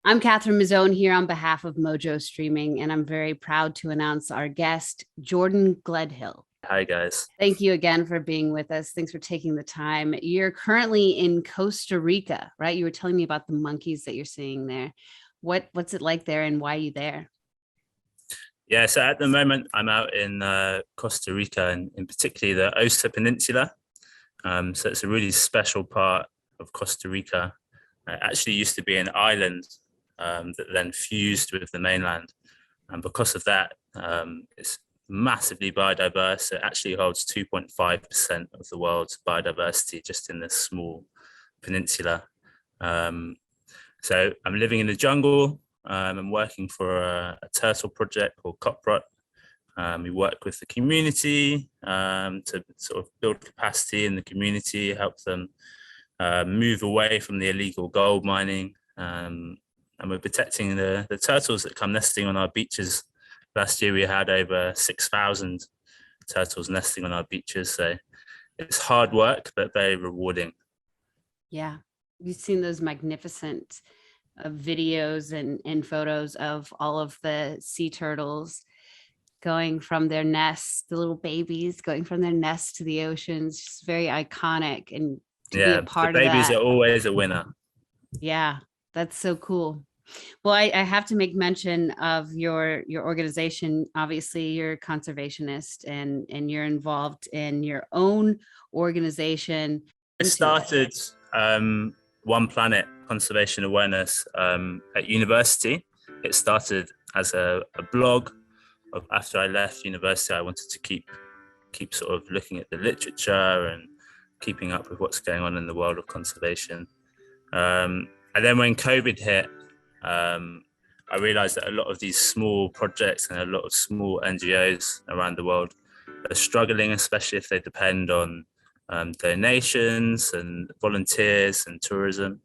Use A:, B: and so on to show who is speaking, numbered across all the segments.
A: I'm Catherine Mazzone here on behalf of MojoStreaming, and I'm very proud to announce our guest, Jordan Gledhill.
B: Hi guys.
A: Thank you again for being with us. Thanks for taking the time. You're currently in Costa Rica, right? You were telling me about the monkeys that you're seeing there. What's it like there, and why are you there?
B: Yeah, so at the moment I'm out in Costa Rica, and in particularly the Osa Peninsula. So it's a really special part of Costa Rica. It actually used to be an island that then fused with the mainland, and because of that, it's massively biodiverse. It actually holds 2.5% of the world's biodiversity just in this small peninsula. Um, So I'm living in the jungle. I'm working for a turtle project called Coprot. We work with the community to sort of build capacity in the community, help them move away from the illegal gold mining. And we're protecting the turtles that come nesting on our beaches. Last year we had over 6,000 turtles nesting on our beaches. So it's hard work, but very rewarding.
A: Yeah, you've seen those magnificent videos and photos of all of the sea turtles going from their nests, the little babies going from their nests to the oceans. Just very iconic, and to be a
B: Yeah, the
A: part of
B: babies
A: that.
B: are always a winner.
A: Yeah, that's so cool. Well, I have to make mention of your organization. Obviously, you're a conservationist, and you're involved in your own organization.
B: I started One Planet Conservation Awareness at university. It started as a blog. After I left university, I wanted to keep sort of looking at the literature and keeping up with what's going on in the world of conservation. And then when COVID hit, I realized that a lot of these small projects and a lot of small NGOs around the world are struggling, especially if they depend on donations and volunteers and tourism.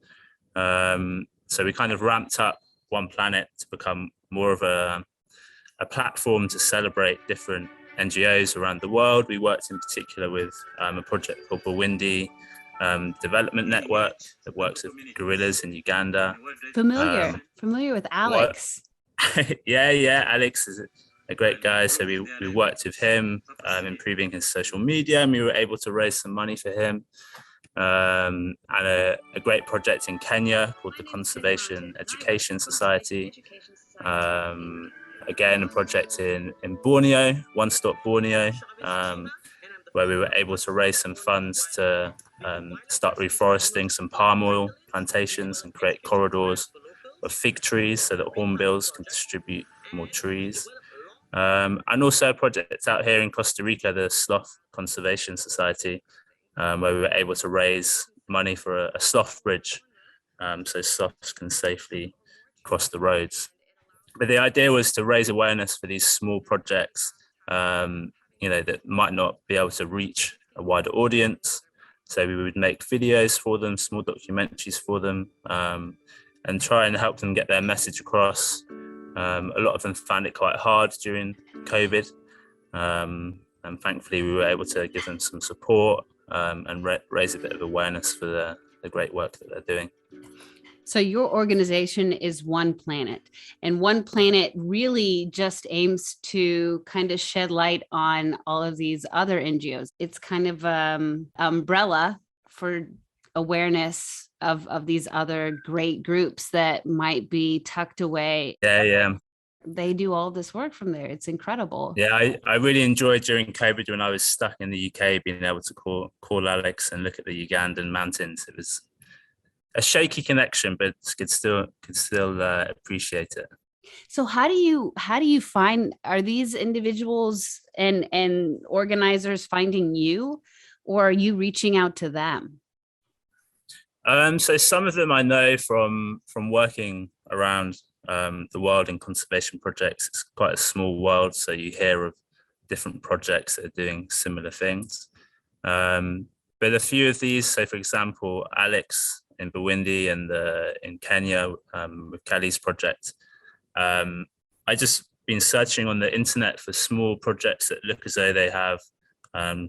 B: So we kind of ramped up One Planet to become more of a platform to celebrate different NGOs around the world. We worked in particular with a project called Bawindi Development Network that works with gorillas in Uganda.
A: Familiar with
B: What?
A: Alex.
B: Yeah. Alex is a great guy. So we worked with him, improving his social media, and we were able to raise some money for him. And a great project in Kenya called the Conservation Education Society. Again, a project in Borneo, One Stop Borneo, where we were able to raise some funds to start reforesting some palm oil plantations and create corridors of fig trees so that hornbills can distribute more trees. And also a project out here in Costa Rica, the Sloth Conservation Society, where we were able to raise money for a sloth bridge, so sloths can safely cross the roads. But the idea was to raise awareness for these small projects, that might not be able to reach a wider audience. So we would make videos for them, small documentaries for them, and try and help them get their message across. A lot of them found it quite hard during COVID, and thankfully we were able to give them some support and raise a bit of awareness for the great work that they're doing.
A: So your organization is One Planet, and One Planet really just aims to kind of shed light on all of these other NGOs. It's kind of umbrella for awareness of these other great groups that might be tucked away.
B: Yeah.
A: They do all this work from there. It's incredible.
B: Yeah, I really enjoyed during COVID when I was stuck in the UK, being able to call Alex and look at the Ugandan mountains. It was a shaky connection, but could still appreciate it.
A: So how do you find, are these individuals and organizers finding you, or are you reaching out to them?
B: So some of them I know from working around the world in conservation projects. It's quite a small world, so you hear of different projects that are doing similar things. But a few of these, so for example, Alex in Bawindi and in Kenya with Kali's project, I just been searching on the internet for small projects that look as though they have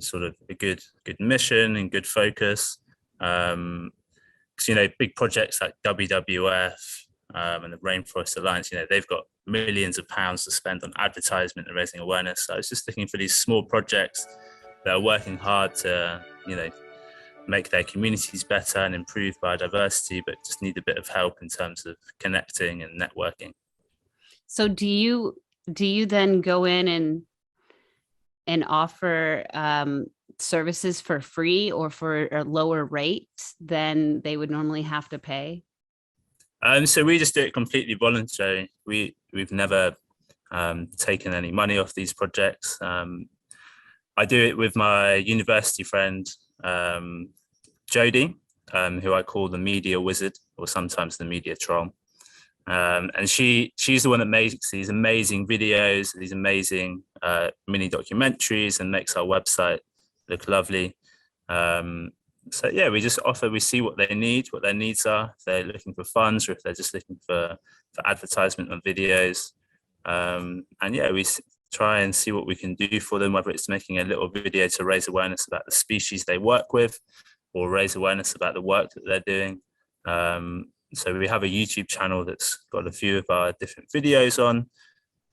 B: sort of a good mission and good focus. Because big projects like WWF and the Rainforest Alliance, they've got millions of pounds to spend on advertisement and raising awareness. So I was just looking for these small projects that are working hard to, make their communities better and improve biodiversity, but just need a bit of help in terms of connecting and networking.
A: So do you then go in and offer services for free or for a lower rate than they would normally have to pay?
B: So we just do it completely voluntary. We've never taken any money off these projects. I do it with my university friend, Jodie, who I call the media wizard or sometimes the media troll. And she's the one that makes these amazing videos, these amazing mini documentaries, and makes our website look lovely. So yeah, we just we see what they need, what their needs are, if they're looking for funds or if they're just looking for advertisement on videos. And yeah, we try and see what we can do for them, whether it's making a little video to raise awareness about the species they work with or raise awareness about the work that they're doing. So we have a YouTube channel that's got a few of our different videos on.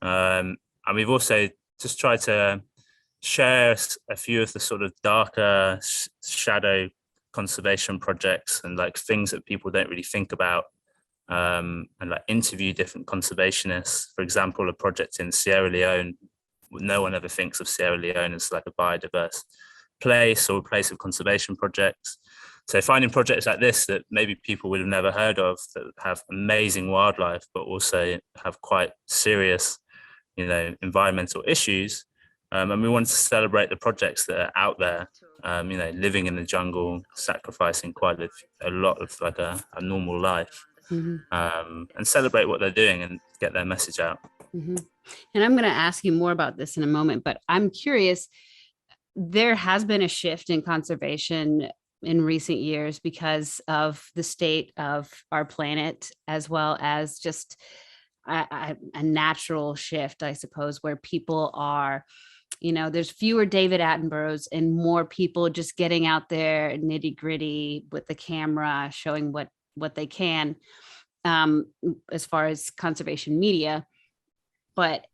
B: And we've also just tried to share a few of the sort of darker shadow conservation projects and like things that people don't really think about, and like interview different conservationists. For example, a project in Sierra Leone, no one ever thinks of Sierra Leone as like a biodiverse place or a place of conservation projects. So finding projects like this that maybe people would have never heard of, that have amazing wildlife, but also have quite serious, environmental issues. And we want to celebrate the projects that are out there, living in the jungle, sacrificing quite a lot of like a normal life, and celebrate what they're doing and get their message out.
A: Mm-hmm. And I'm going to ask you more about this in a moment, but I'm curious, there has been a shift in conservation in recent years because of the state of our planet, as well as just a natural shift, I suppose, where people are, there's fewer David Attenboroughs and more people just getting out there nitty gritty with the camera, showing what they can, as far as conservation media. But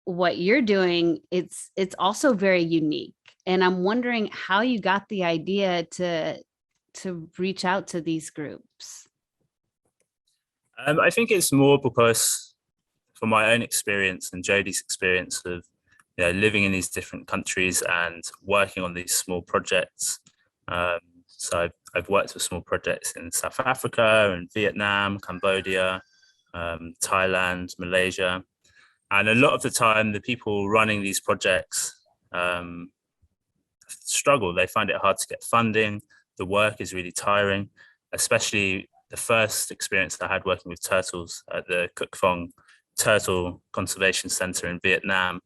A: what you're doing, it's also very unique. And I'm wondering how you got the idea to reach out to these groups.
B: I think it's more because from my own experience and Jodie's experience of living in these different countries and working on these small projects. So I've worked with small projects in South Africa and Vietnam, Cambodia, Thailand, Malaysia. And a lot of the time, the people running these projects struggle. They find it hard to get funding. The work is really tiring, especially the first experience I had working with turtles at the Cuc Phong Turtle Conservation Center in Vietnam.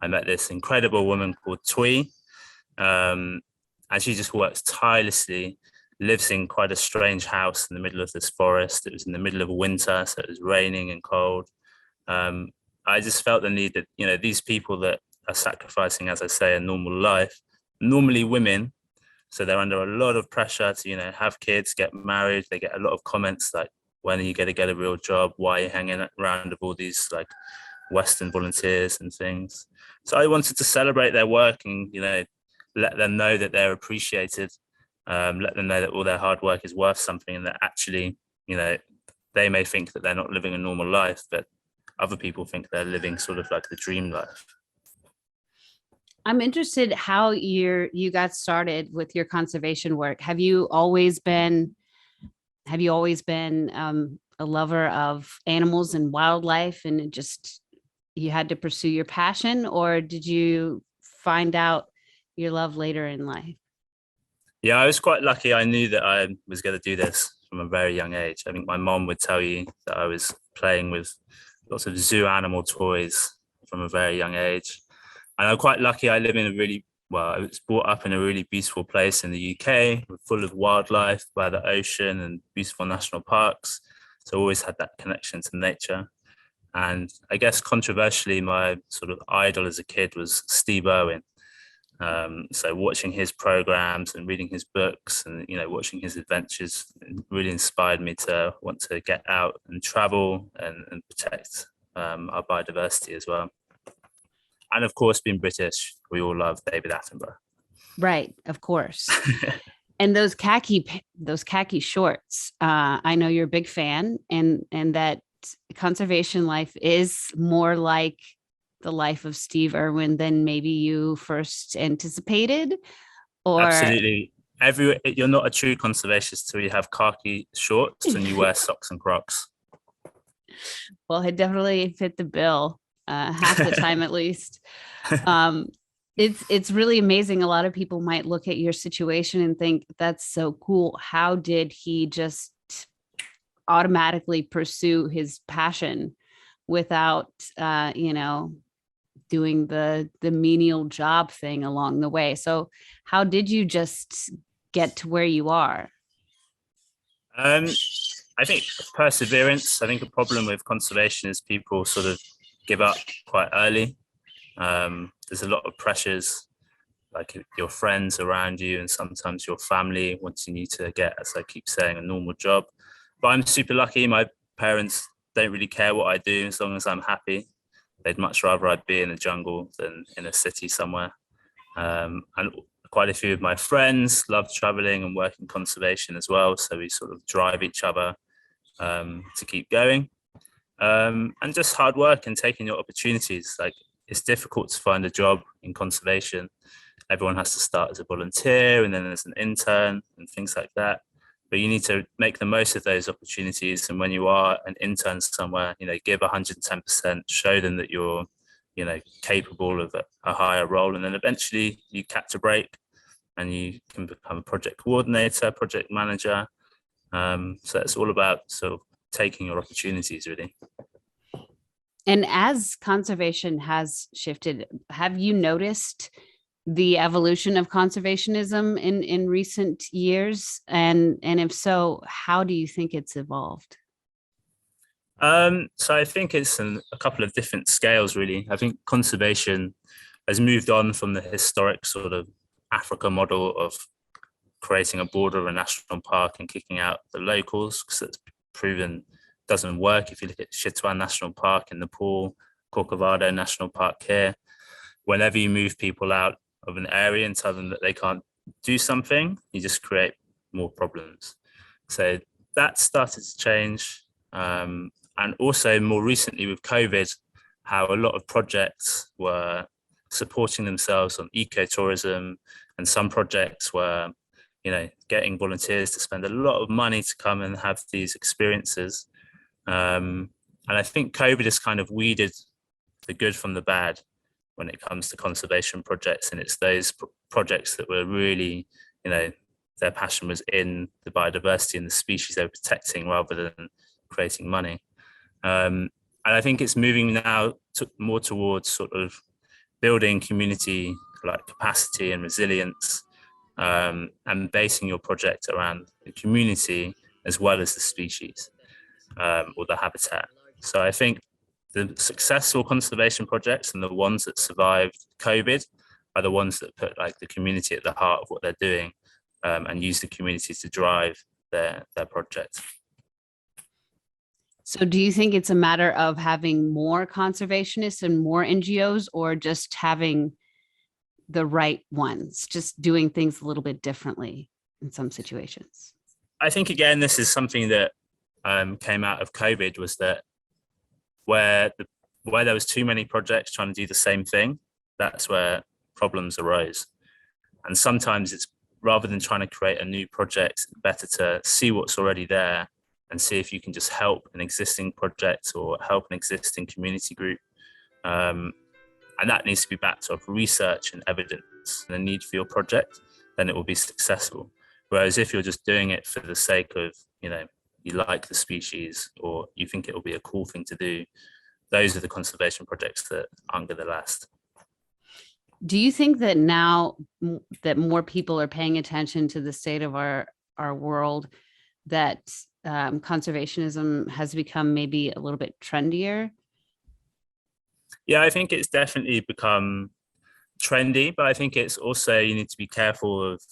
B: I met this incredible woman called Thuy, and she just works tirelessly, lives in quite a strange house in the middle of this forest. It was in the middle of winter, so it was raining and cold. I just felt the need that, these people that are sacrificing, as I say, a normal life, normally women, so they're under a lot of pressure to, have kids, get married. They get a lot of comments like, when are you going to get a real job? Why are you hanging around with all these like Western volunteers and things? So I wanted to celebrate their work and, let them know that they're appreciated, let them know that all their hard work is worth something, and that actually, they may think that they're not living a normal life, but other people think they're living sort of like the dream life.
A: I'm interested how you got started with your conservation work. Have you always been a lover of animals and wildlife, and you had to pursue your passion, or did you find out your love later in life?
B: Yeah, I was quite lucky. I knew that I was going to do this from a very young age. I think my mom would tell you that I was playing with lots of zoo animal toys from a very young age. And I'm quite lucky. I live in I was brought up in a really beautiful place in the UK, full of wildlife by the ocean and beautiful national parks. So I always had that connection to nature. And I guess controversially, my sort of idol as a kid was Steve Irwin. So watching his programs and reading his books and watching his adventures really inspired me to want to get out and travel and protect our biodiversity as well. And of course, being British, we all love David Attenborough.
A: Right, of course. And those khaki shorts, I know you're a big fan, and that conservation life is more like the life of Steve Irwin than maybe you first anticipated. Or
B: Absolutely. You're not a true conservationist till you have khaki shorts and you wear socks and Crocs.
A: Well, it definitely fit the bill, half the time at least. It's really amazing. A lot of people might look at your situation and think, that's so cool. How did he just automatically pursue his passion without doing the menial job thing along the way? So how did you just get to where you are?
B: I think perseverance. I think a problem with conservation is people sort of give up quite early. There's a lot of pressures, like your friends around you and sometimes your family wanting you to get, as I keep saying, a normal job. But I'm super lucky. My parents don't really care what I do as long as I'm happy. They'd much rather I'd be in the jungle than in a city somewhere. And quite a few of my friends love traveling and working conservation as well. So we sort of drive each other to keep going. And just hard work and taking your opportunities. Like, it's difficult to find a job in conservation. Everyone has to start as a volunteer and then as an intern and things like that. But you need to make the most of those opportunities. And when you are an intern somewhere, give 110%, show them that you're, capable of a higher role. And then eventually you catch a break and you can become a project coordinator, project manager. So it's all about sort of taking your opportunities, really.
A: And as conservation has shifted, have you noticed the evolution of conservationism in recent years? And if so, how do you think it's evolved?
B: So I think it's a couple of different scales, really. I think conservation has moved on from the historic sort of Africa model of creating a border of a national park and kicking out the locals, because it's proven doesn't work. If you look at Chitwan National Park in Nepal, Corcovado National Park here, whenever you move people out of an area and tell them that they can't do something, you just create more problems. So that started to change. And also more recently with COVID, how a lot of projects were supporting themselves on ecotourism, and some projects were, getting volunteers to spend a lot of money to come and have these experiences. And I think COVID has kind of weeded the good from the bad when it comes to conservation projects. And it's those projects that were really, their passion was in the biodiversity and the species they were protecting rather than creating money. And I think it's moving now more towards sort of building community like capacity and resilience, and basing your project around the community as well as the species or the habitat. So I think the successful conservation projects and the ones that survived COVID are the ones that put like the community at the heart of what they're doing, and use the community to drive their project.
A: So do you think it's a matter of having more conservationists and more NGOs, or just having the right ones, just doing things a little bit differently in some situations?
B: I think, again, this is something that came out of COVID, was that where there was too many projects trying to do the same thing, that's where problems arose. And sometimes it's, rather than trying to create a new project, better to see what's already there and see if you can just help an existing project or help an existing community group. And that needs to be backed up research and evidence and the need for your project, then it will be successful. Whereas if you're just doing it for the sake of, you like the species or you think it will be a cool thing to do, those are the conservation projects that aren't going to last.
A: Do you think that now that more people are paying attention to the state of our world, that conservationism has become maybe a little bit trendier?
B: Yeah, I think it's definitely become trendy, but I think it's also, you need to be careful of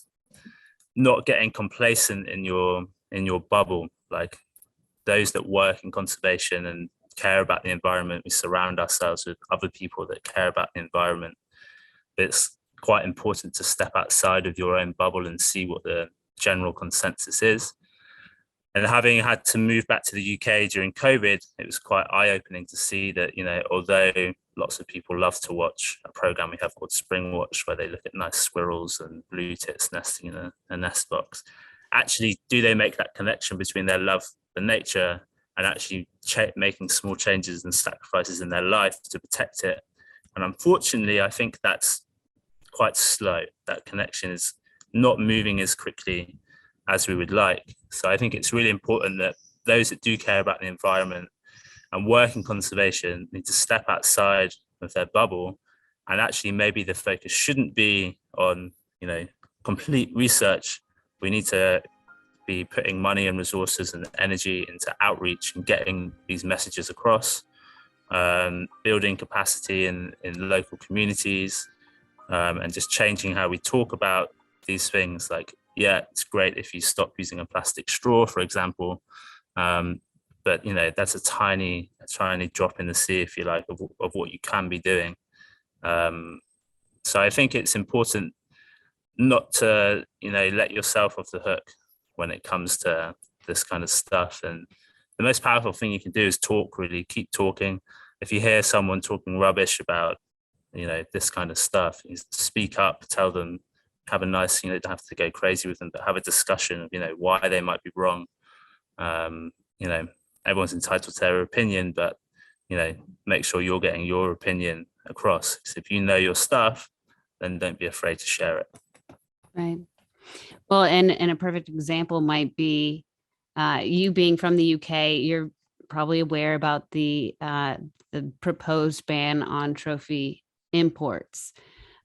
B: not getting complacent in your bubble. Like those that work in conservation and care about the environment, we surround ourselves with other people that care about the environment. It's quite important to step outside of your own bubble and see what the general consensus is. And having had to move back to the UK during COVID, it was quite eye-opening to see that, although lots of people love to watch a program we have called Spring Watch, where they look at nice squirrels and blue tits nesting in a nest box, actually, do they make that connection between their love for nature and actually making small changes and sacrifices in their life to protect it? And unfortunately, I think that's quite slow. That connection is not moving as quickly as we would like. So I think it's really important that those that do care about the environment and work in conservation need to step outside of their bubble, and actually maybe the focus shouldn't be on, complete research. We need to be putting money and resources and energy into outreach and getting these messages across, building capacity in local communities, and just changing how we talk about these things. Like, yeah, it's great if you stop using a plastic straw, for example, but that's a tiny drop in the sea, if you like, of what you can be doing. So I think it's important not to let yourself off the hook when it comes to this kind of stuff. And the most powerful thing you can do is talk. Really keep talking. If you hear someone talking rubbish about this kind of stuff, you speak up, tell them, have a nice, don't have to go crazy with them, but have a discussion of why they might be wrong. Everyone's entitled to their opinion, but make sure you're getting your opinion across. Because if you know your stuff, then don't be afraid to share it.
A: Right. Well, and a perfect example might be you being from the UK. You're probably aware about the proposed ban on trophy imports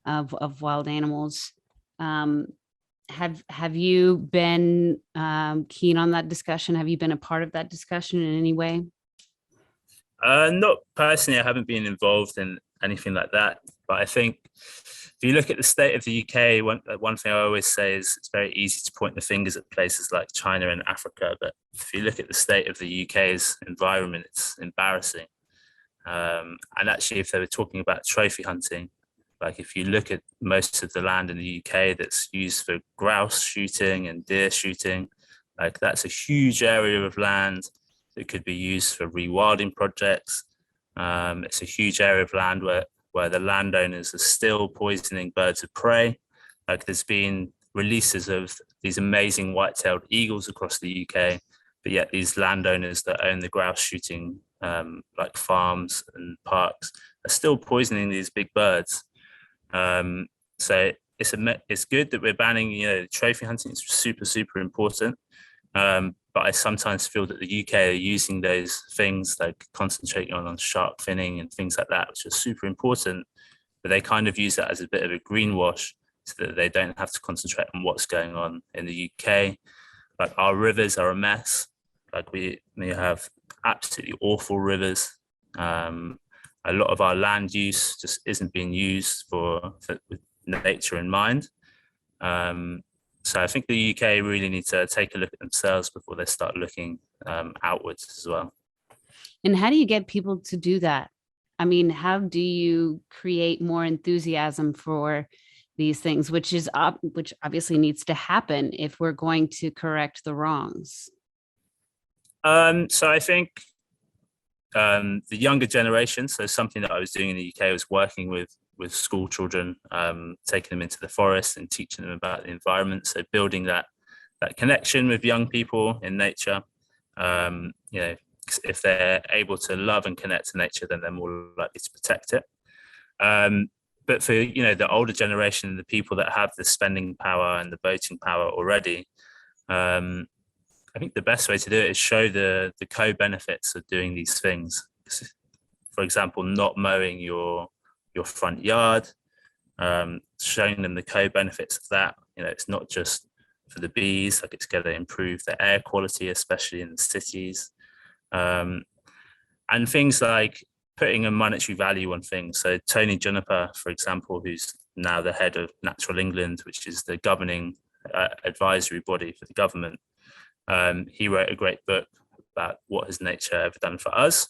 A: of wild animals. Have you been keen on that discussion? Have you been a part of that discussion in any way?
B: Not personally. I haven't been involved in anything like that. But I think if you look at the state of the UK, one thing I always say is it's very easy to point the fingers at places like China and Africa. But if you look at the state of the UK's environment, it's embarrassing. And actually, if they were talking about trophy hunting, like if you look at most of the land in the UK that's used for grouse shooting and deer shooting, like that's a huge area of land that could be used for rewilding projects. It's a huge area of land where the landowners are still poisoning birds of prey. Like there's been releases of these amazing white-tailed eagles across the UK, but yet these landowners that own the grouse shooting like farms and parks are still poisoning these big birds. So it's good that we're banning trophy hunting. It's super important. But I sometimes feel that the UK are using those things, like concentrating on shark finning and things like that, which are super important, but they kind of use that as a bit of a greenwash so that they don't have to concentrate on what's going on in the UK. Like our rivers are a mess. Like we have absolutely awful rivers. A lot of our land use just isn't being used with nature in mind. So I think the UK really need to take a look at themselves before they start looking outwards as well.
A: And how do you get people to do that? I mean, how do you create more enthusiasm for these things, which obviously needs to happen if we're going to correct the wrongs?
B: So I think the younger generation, so something that I was doing in the UK was working with school children, taking them into the forest and teaching them about the environment. So building that connection with young people in nature. If they're able to love and connect to nature, then they're more likely to protect it. But for the older generation, the people that have the spending power and the voting power already, I think the best way to do it is show the co-benefits of doing these things. For example, not mowing your front yard, showing them the co-benefits of that. It's not just for the bees, like it's going to improve the air quality, especially in the cities. And things like putting a monetary value on things. So Tony Juniper, for example, who's now the head of Natural England, which is the governing advisory body for the government, he wrote a great book about what has nature ever done for us.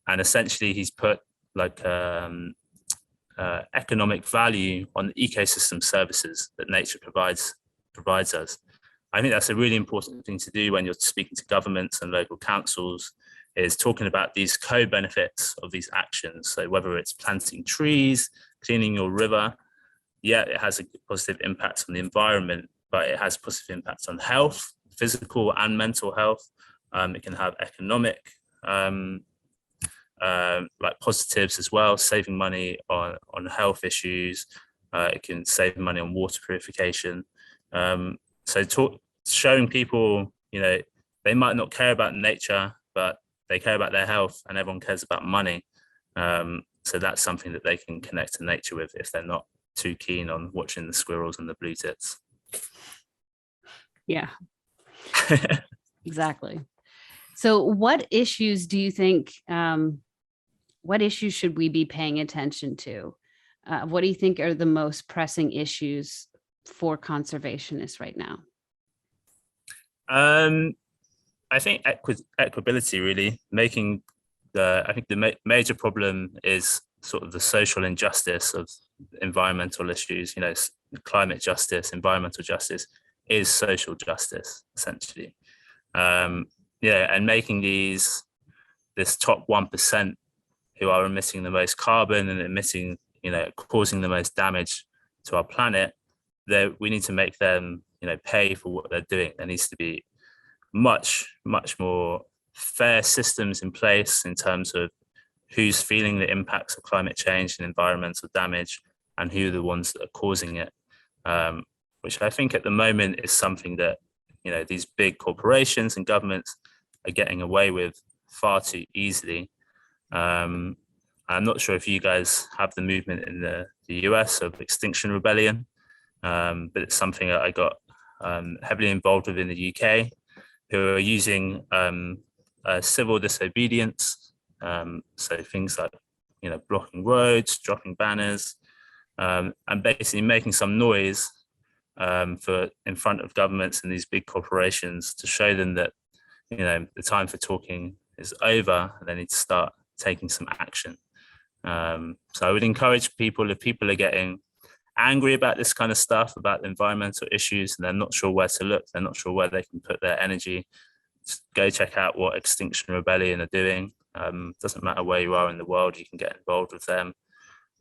B: And essentially he's put like economic value on the ecosystem services that nature provides us. I think that's a really important thing to do when you're speaking to governments and local councils, is talking about these co-benefits of these actions. So whether it's planting trees, cleaning your river, yeah, it has a positive impact on the environment, but it has a positive impact on health, physical and mental health. It can have economic like positives as well, saving money on health issues. It can save money on water purification. So showing people, you know, they might not care about nature, but they care about their health, and everyone cares about money. So that's something that they can connect to nature with if they're not too keen on watching the squirrels and the blue tits.
A: Yeah, exactly. So what issues do you think, what issues should we be paying attention to? What do you think are the most pressing issues for conservationists right now?
B: I think equability, really, I think the major problem is sort of the social injustice of environmental issues. You know, climate justice, environmental justice is social justice, essentially. Yeah, and making this top 1% who are emitting the most carbon and emitting, you know, causing the most damage to our planet, we need to make them, you know, pay for what they're doing. There needs to be much more fair systems in place in terms of who's feeling the impacts of climate change and environmental damage, and who are the ones that are causing it, which I think at the moment is something that, you know, these big corporations and governments are getting away with far too easily. I'm not sure if you guys have the movement in the US of Extinction Rebellion, but it's something that I got heavily involved with in the UK, who are using civil disobedience, so things like, you know, blocking roads, dropping banners, and basically making some noise in front of governments and these big corporations to show them that, you know, the time for talking is over and they need to start taking some action. So I would encourage people, if people are getting angry about this kind of stuff, about environmental issues, and they're not sure where to look, they're not sure where they can put their energy, just go check out what Extinction Rebellion are doing. Doesn't matter where you are in the world, you can get involved with them.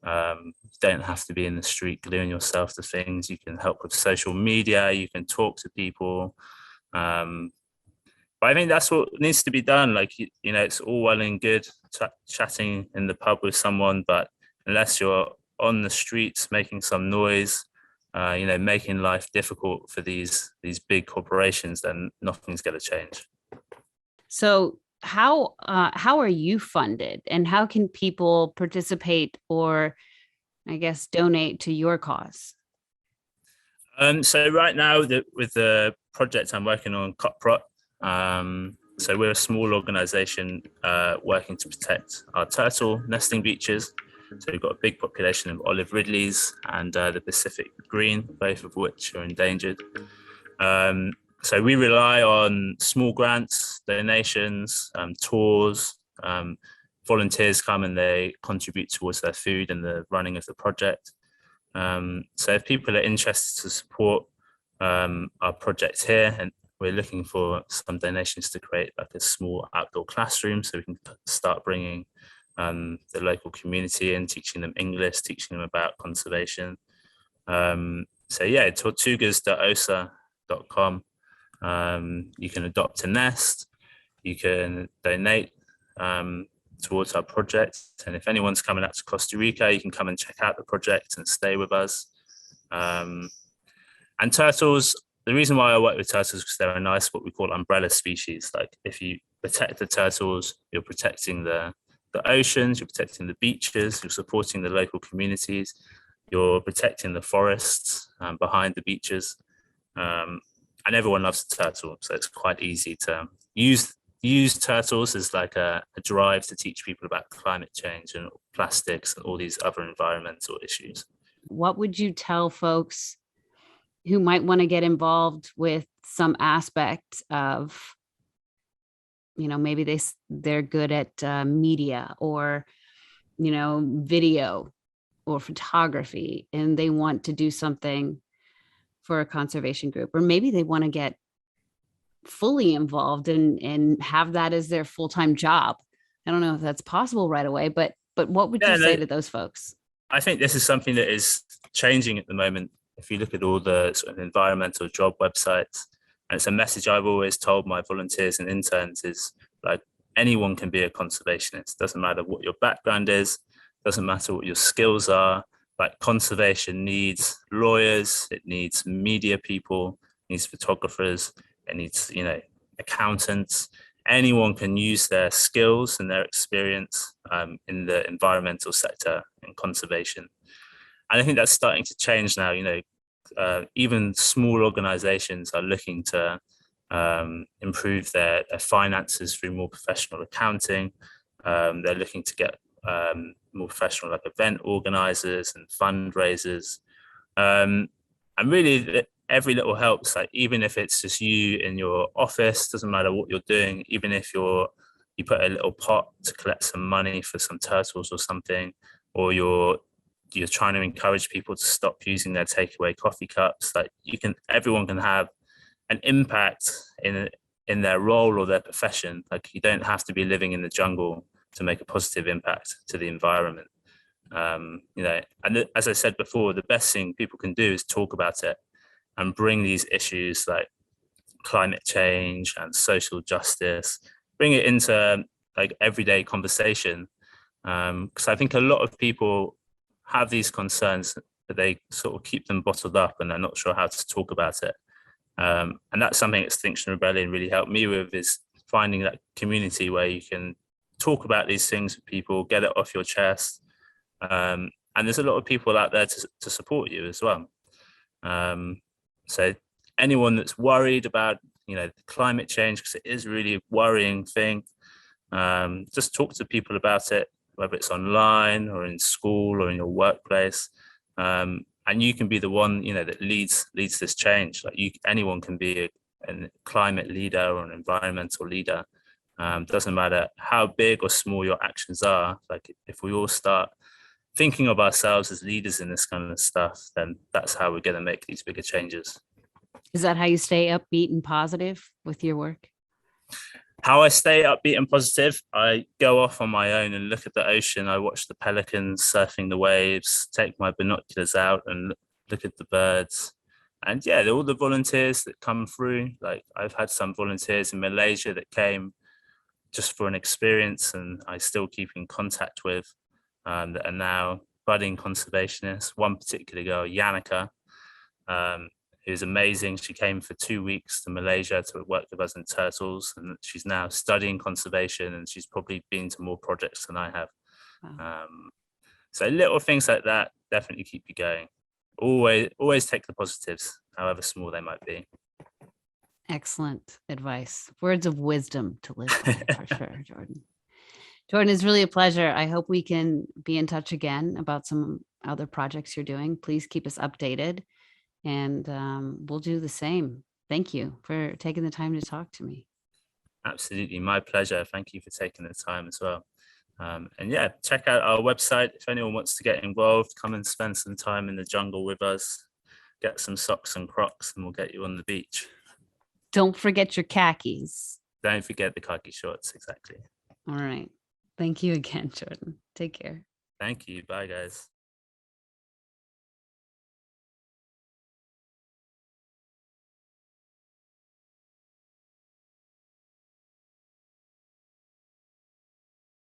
B: You don't have to be in the street gluing yourself to things. You can help with social media, you can talk to people. But I think that's what needs to be done. Like, you know, it's all well and good chatting in the pub with someone, but unless you're on the streets making some noise, you know, making life difficult for these big corporations, then nothing's going to change.
A: So how are you funded, and how can people participate or, I guess, donate to your cause?
B: So right now, with the project I'm working on, CopRot, so we're a small organization working to protect our turtle nesting beaches. So we've got a big population of olive ridleys and the Pacific green, both of which are endangered. So we rely on small grants, donations, tours. Volunteers come and they contribute towards their food and the running of the project. So if people are interested to support our project here, and we're looking for some donations to create like a small outdoor classroom so we can start bringing the local community in, teaching them English, teaching them about conservation. So yeah, tortugas.osa.com. You can adopt a nest, you can donate towards our project. And if anyone's coming out to Costa Rica, you can come and check out the project and stay with us. And turtles, the reason why I work with turtles is because they're a nice, what we call umbrella species. Like, if you protect the turtles, you're protecting the oceans, you're protecting the beaches, you're supporting the local communities, you're protecting the forests behind the beaches. And everyone loves a turtle, so it's quite easy to use use turtles as like a drive to teach people about climate change and plastics and all these other environmental issues.
A: What would you tell folks who might want to get involved with some aspect of, maybe they're good at media or, video or photography, and they want to do something for a conservation group, or maybe they want to get fully involved and have that as their full-time job. I don't know if that's possible right away, but what would you say to those folks?
B: I think this is something that is changing at the moment. If you look at all the sort of environmental job websites, and it's a message I've always told my volunteers and interns is like anyone can be a conservationist. Doesn't matter what your background is, doesn't matter what your skills are. Like conservation needs lawyers, it needs media people, it needs photographers, it needs, accountants. Anyone can use their skills and their experience in the environmental sector and conservation. And I think that's starting to change now. Even small organizations are looking to improve their finances through more professional accounting. They're looking to get more professional like event organizers and fundraisers. And really every little helps, like even if it's just you in your office, doesn't matter what you're doing, even if you put a little pot to collect some money for some turtles or something, or you're trying to encourage people to stop using their takeaway coffee cups, like everyone can have an impact in their role or their profession. Like you don't have to be living in the jungle to make a positive impact to the environment. And as I said before, the best thing people can do is talk about it and bring these issues like climate change and social justice, bring it into like everyday conversation. Because I think a lot of people have these concerns, but they sort of keep them bottled up and they're not sure how to talk about it. And that's something Extinction Rebellion really helped me with, is finding that community where you can talk about these things with people, get it off your chest. And there's a lot of people out there to support you as well. So anyone that's worried about, climate change, because it is really a worrying thing, just talk to people about it, whether it's online or in school or in your workplace. And you can be the one, that leads this change. Like anyone can be a climate leader or an environmental leader. Doesn't matter how big or small your actions are. Like if we all start thinking of ourselves as leaders in this kind of stuff, then that's how we're going to make these bigger changes.
A: Is that how you stay upbeat and positive with your work?
B: How I stay upbeat and positive, I go off on my own and look at the ocean. I watch the pelicans surfing the waves, take my binoculars out and look at the birds. And yeah, all the volunteers that come through, like I've had some volunteers in Malaysia that came just for an experience and I still keep in contact with, that are now budding conservationists. One particular girl, Yannicka, who's amazing. She came for 2 weeks to Malaysia to work with us in turtles, and she's now studying conservation, and she's probably been to more projects than I have. Wow. So little things like that definitely keep you going. Always take the positives, however small they might be.
A: Excellent advice. Words of wisdom to live by, for sure, Jordan. Jordan, it's really a pleasure. I hope we can be in touch again about some other projects you're doing. Please keep us updated, and we'll do the same. Thank you for taking the time to talk to me.
B: Absolutely, my pleasure. Thank you for taking the time as well. And yeah, check out our website. If anyone wants to get involved, come and spend some time in the jungle with us. Get some socks and Crocs and we'll get you on the beach.
A: Don't forget your khakis.
B: Don't forget the khaki shorts, exactly.
A: All right. Thank you again, Jordan. Take care.
B: Thank you. Bye, guys.